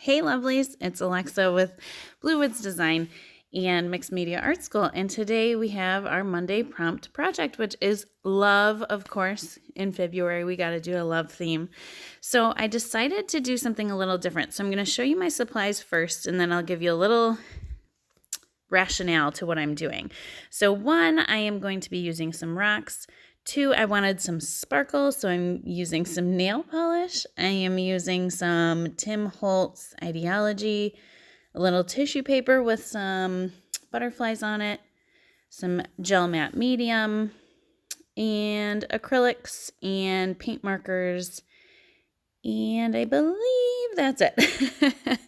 Hey lovelies, it's Alexa with Blue Woods Design and Mixed Media Art School, and today we have our Monday prompt project, which is love. Of course, in February we got to do a love theme, so I decided to do something a little different. So I'm going to show you my supplies first, and then I'll give you a little rationale to what I'm doing. So 1, I am going to be using some rocks. 2, I wanted some sparkle, so I'm using some nail polish. I am using some Tim Holtz Ideology, a little tissue paper with some butterflies on it, some gel matte medium, and acrylics and paint markers, and I believe that's it.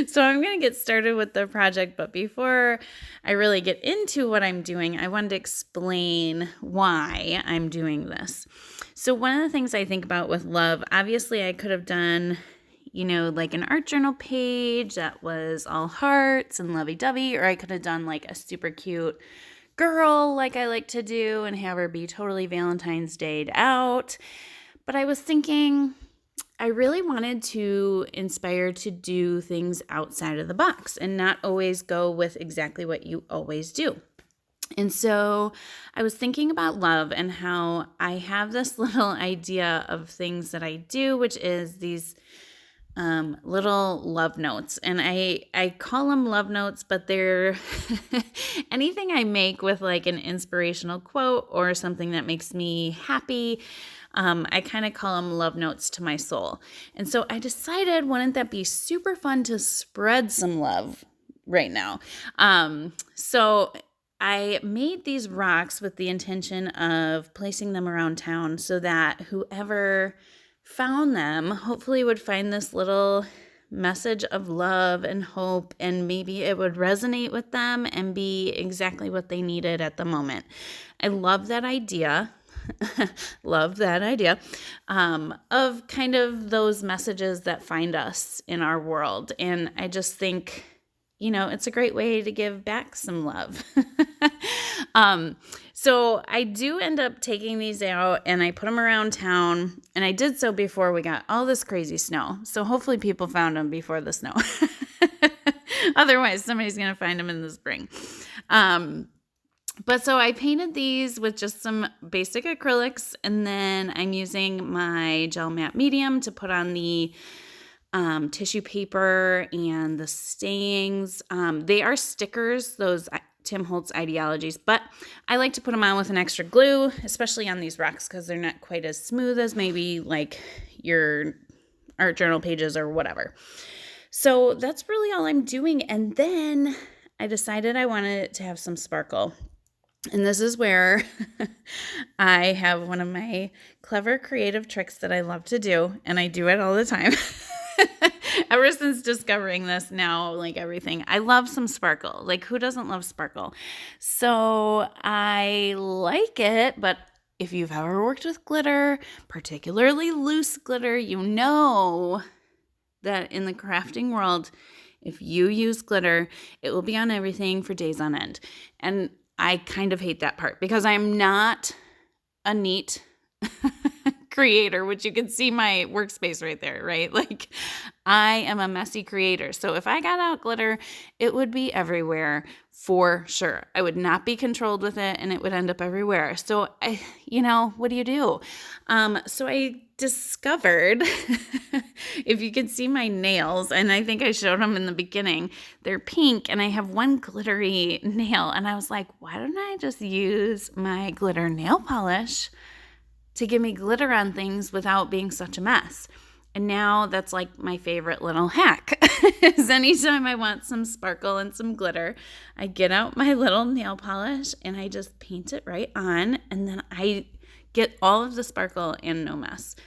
So I'm going to get started with the project, but before I really get into what I'm doing, I wanted to explain why I'm doing this. So one of the things I think about with love, obviously I could have done, like an art journal page that was all hearts and lovey-dovey, or I could have done like a super cute girl like I like to do and have her be totally Valentine's Day'd out. But I was thinking I really wanted to inspire to do things outside of the box and not always go with exactly what you always do. And so I was thinking about love and how I have this little idea of things that I do, which is these little love notes. And I call them love notes, but they're anything I make with like an inspirational quote or something that makes me happy. I kind of call them love notes to my soul. And so I decided, wouldn't that be super fun to spread some love right now? So I made these rocks with the intention of placing them around town so that whoever found them hopefully would find this little message of love and hope, and maybe it would resonate with them and be exactly what they needed at the moment. I love that idea. Love that idea of kind of those messages that find us in our world. And I just think, it's a great way to give back some love. So I do end up taking these out and I put them around town, and I did so before we got all this crazy snow. So hopefully people found them before the snow. Otherwise, somebody's going to find them in the spring. But so I painted these with just some basic acrylics, and then I'm using my gel matte medium to put on the tissue paper and the stayings. They are stickers, those Tim Holtz Ideologies, but I like to put them on with an extra glue, especially on these rocks because they're not quite as smooth as maybe like your art journal pages or whatever. So that's really all I'm doing. And then I decided I wanted to have some sparkle. And this is where I have one of my clever creative tricks that I love to do, and I do it all the time. Ever since discovering this now, like everything, I love some sparkle. Like, who doesn't love sparkle? So I like it, but if you've ever worked with glitter, particularly loose glitter, you know that in the crafting world, if you use glitter, it will be on everything for days on end. And I kind of hate that part because I'm not a neat creator, which you can see my workspace right there, right? Like, I am a messy creator. So if I got out glitter, it would be everywhere for sure. I would not be controlled with it, and it would end up everywhere. So what do you do? So I discovered, if you can see my nails, and I think I showed them in the beginning, they're pink, and I have one glittery nail, and I was like, why don't I just use my glitter nail polish to give me glitter on things without being such a mess? And now that's like my favorite little hack is anytime I want some sparkle and some glitter, I get out my little nail polish and I just paint it right on, and then I get all of the sparkle and no mess.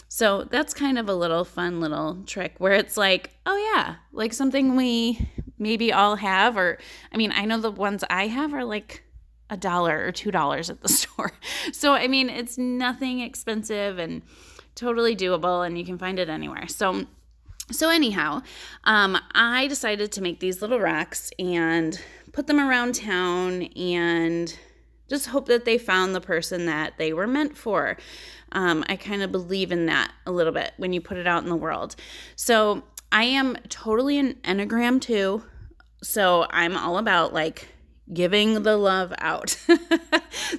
So that's kind of a little fun little trick where it's like, oh yeah, like something we maybe all have, or I know the ones I have are like $1 or $2 at the store. So it's nothing expensive and totally doable, and you can find it anywhere. So anyhow, I decided to make these little rocks and put them around town and just hope that they found the person that they were meant for. I kind of believe in that a little bit when you put it out in the world. So I am totally an Enneagram 2, so I'm all about like giving the love out.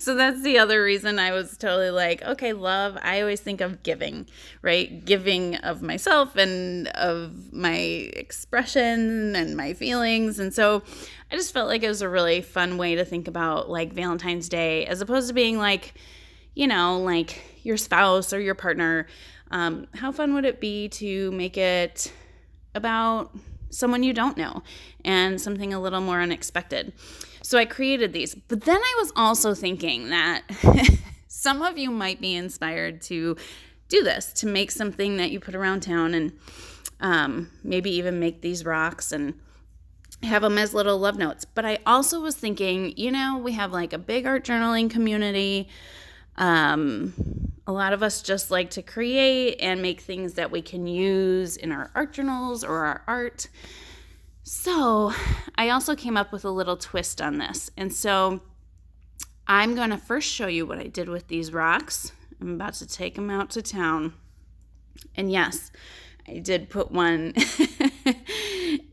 So that's the other reason I was totally like, okay, love, I always think of giving, right? Giving of myself and of my expression and my feelings. And so I just felt like it was a really fun way to think about like Valentine's Day, as opposed to being like, like your spouse or your partner. How fun would it be to make it about someone you don't know and something a little more unexpected? So I created these. But then I was also thinking that some of you might be inspired to do this, to make something that you put around town, and maybe even make these rocks and have them as little love notes. But I also was thinking, we have like a big art journaling community. A lot of us just like to create and make things that we can use in our art journals or our art. So I also came up with a little twist on this. And so I'm going to first show you what I did with these rocks. I'm about to take them out to town. And yes, I did put one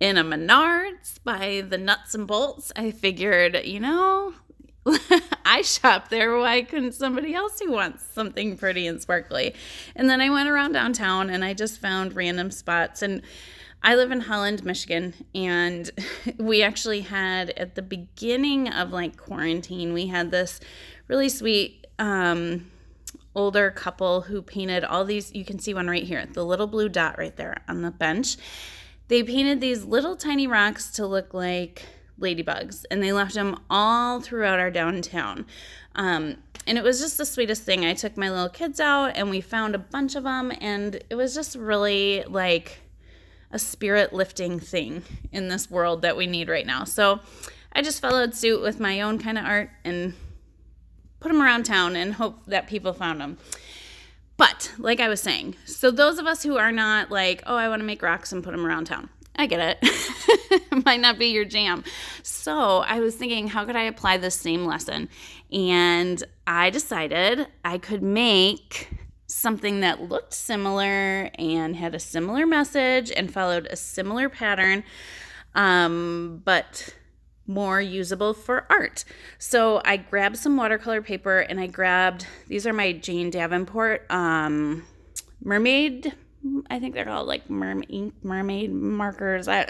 in a Menards by the nuts and bolts. I figured, I shop there. Why couldn't somebody else who wants something pretty and sparkly? And then I went around downtown and I just found random spots. And I live in Holland, Michigan, and we actually had, at the beginning of like quarantine, we had this really sweet older couple who painted all these. You can see one right here, the little blue dot right there on the bench. They painted these little tiny rocks to look like ladybugs, and they left them all throughout our downtown. And it was just the sweetest thing. I took my little kids out and we found a bunch of them, and it was just really like a spirit lifting thing in this world that we need right now. So I just followed suit with my own kind of art and put them around town and hope that people found them. But like I was saying, so those of us who are not like, oh, I want to make rocks and put them around town, I get it. It might not be your jam. So I was thinking, how could I apply this same lesson? And I decided I could make something that looked similar and had a similar message and followed a similar pattern, but more usable for art. So I grabbed some watercolor paper, and I grabbed, these are my Jane Davenport mermaid, I think they're called like mermaid markers. I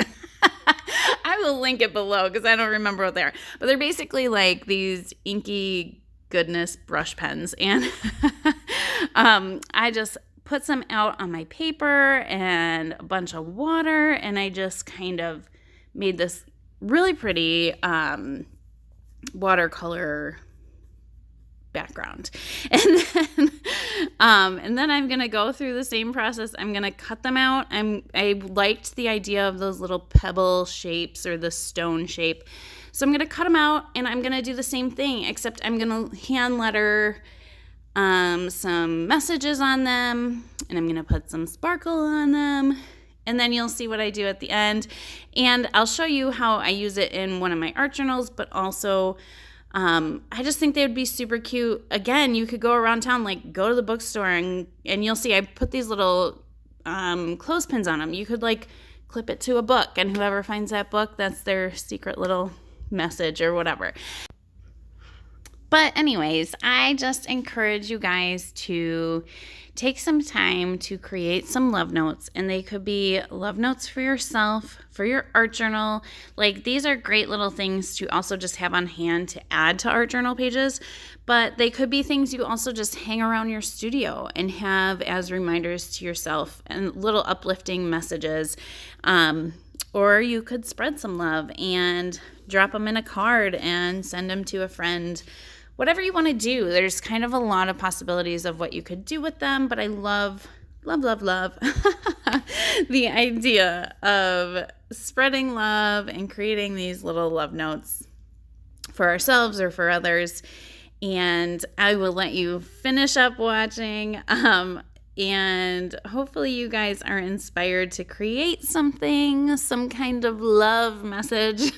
will link it below because I don't remember what they are. But they're basically like these inky goodness brush pens. And I just put some out on my paper and a bunch of water, and I just kind of made this really pretty watercolor background. And then I'm going to go through the same process. I'm going to cut them out. I liked the idea of those little pebble shapes or the stone shape. So I'm going to cut them out, and I'm going to do the same thing, except I'm going to hand letter some messages on them, and I'm going to put some sparkle on them. And then you'll see what I do at the end. And I'll show you how I use it in one of my art journals, but also I just think they would be super cute. Again, you could go around town, like go to the bookstore, and you'll see I put these little clothespins on them. You could like clip it to a book, and whoever finds that book, that's their secret little message or whatever. But anyways, I just encourage you guys to take some time to create some love notes, and they could be love notes for yourself, for your art journal. Like, these are great little things to also just have on hand to add to art journal pages, but they could be things you also just hang around your studio and have as reminders to yourself and little uplifting messages. Or you could spread some love and drop them in a card and send them to a friend. Whatever you want to do, there's kind of a lot of possibilities of what you could do with them, but I love the idea of spreading love and creating these little love notes for ourselves or for others. And I will let you finish up watching, and hopefully you guys are inspired to create something, some kind of love message.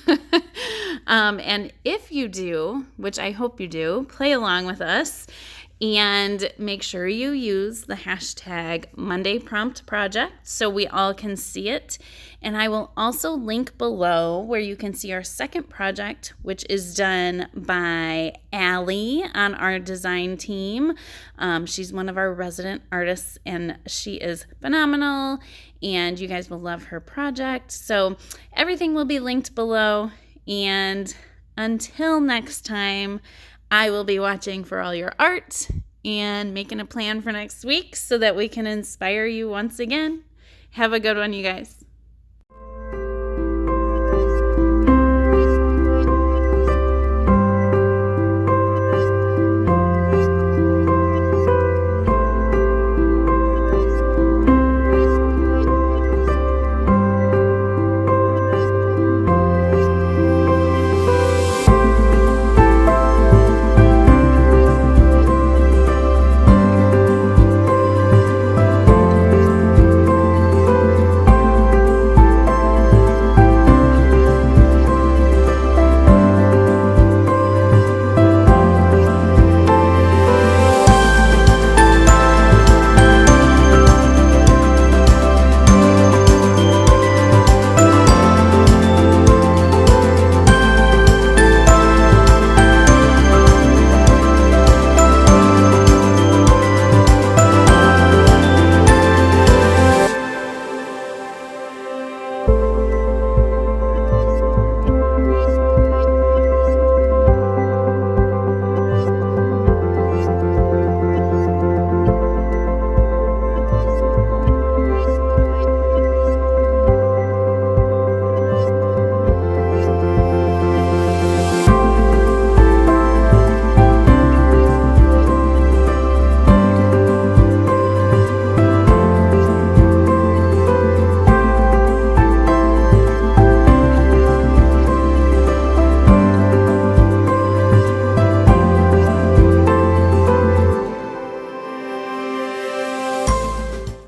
And if you do, which I hope you do, play along with us And make sure you use the hashtag Monday Prompt Project so we all can see it. And I will also link below where you can see our second project, which is done by Allie on our design team. She's one of our resident artists, and she is phenomenal, and you guys will love her project. So everything will be linked below. And until next time, I will be watching for all your art and making a plan for next week so that we can inspire you once again. Have a good one, you guys.